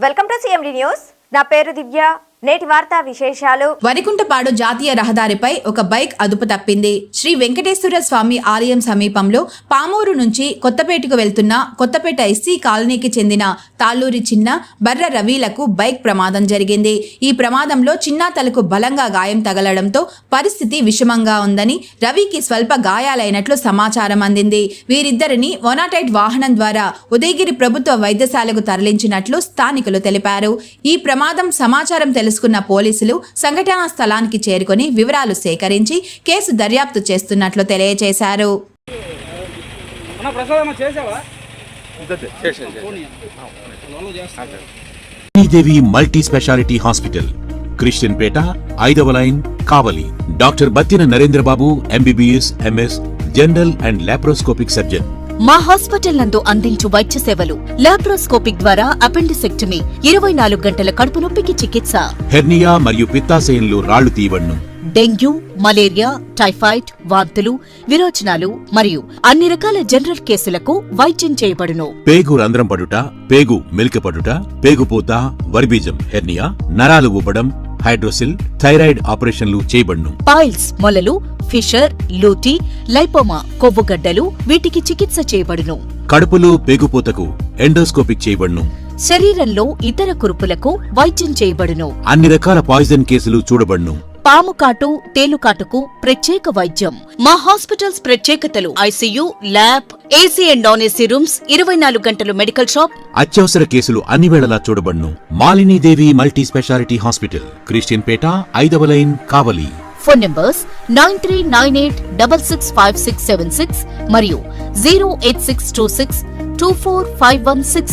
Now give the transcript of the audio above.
Welcome to CMD news. నా పేరు దివ్య. నేటి వార్తా విశేషాలు. వరికుంటపాడు జాతీయ రహదారిపై ఒక బైక్ అదుపు తప్పింది. శ్రీ వెంకటేశ్వర స్వామి ఆలయం సమీపంలో పామూరు నుంచి కొత్తపేటకు వెళ్తున్న కొత్తపేట ఎస్సీ కాలనీకి చెందిన తాళ్ళూరి చిన్న బర్ర రవిలకు బైక్ ప్రమాదం జరిగింది. ఈ ప్రమాదంలో చిన్నాతలకు బలంగా గాయం తగలడంతో పరిస్థితి విషమంగా ఉందని, రవికి స్వల్ప గాయాలైనట్లు సమాచారం అందింది. వీరిద్దరిని 108 వాహనం ద్వారా ఉదయగిరి ప్రభుత్వ వైద్యశాలకు తరలించినట్లు స్థానికులు తెలిపారు. ఈ ప్రమాదం సమాచారం తెలుసుకున్న పోలీసులు సంఘటనా స్థలానికి చేరుకొని వివరాలు సేకరించి కేసు దర్యాప్తు చేస్తున్నట్లు తెలియజేశారు. దేవి multi specialty hospital, Christian Peta, 5వ line, Kavali. Doctor Battina Narendra Babu, MBBS, MS, general and laparoscopic surgeon. మా హాస్పిటల్ నందు అందించు వైద్య సేవలు: లాప్రోస్కోపిక్ ద్వారా అపెండిసెక్టమీ, 24 గంటల కడుపు నొప్పికి చికిత్స, హెర్నియా మరియు పిత్తాశయంలో రాళ్లు తీయబడును, డెంగ్యూ, మలేరియా, టైఫాయిడ్, వాంతులు, విరోచనాలు మరియు అన్ని రకాల జనరల్ కేసులకు వైద్యం చేయబడును. పేగు రంధ్రం పడుట, పేగు మెలికపడుట, పేగుపూత, వర్బీజం, హెర్నియా, నరాలు ఊపడం, హైడ్రోసిల్, థైరాయిడ్ ఆపరేషన్లు చేయబడును. పైల్స్, మొలలు, ఫిషర్, లూటీ, లైపోమా, కొవ్వుగడ్డలు, వీటికి చికిత్స చేయబడును. కడుపులో పేగుపూతకు ఎండోస్కోపిక్ చేయబడును. శరీరంలో ఇతర కురుపులకు వైద్యం చేయబడును. అన్ని రకాల పాయిజన్ కేసులు చూడబడును. పాము కాటు, తేలుకాటుకు ప్రత్యేక వైద్యం. మా హాస్పిటల్స్ ప్రత్యేకతలు: ICU, lab, AC and non AC rooms, 24 గంటలు మెడికల్ షాప్. అత్యవసర కేసులు అన్ని వేళలా చూడబడును. Malinidevi multi specialty hospital, Christian Peta, 5వ లైన్, కావలి. ఫోన్ నంబర్స్ 9398665676 మరియు 08626245166.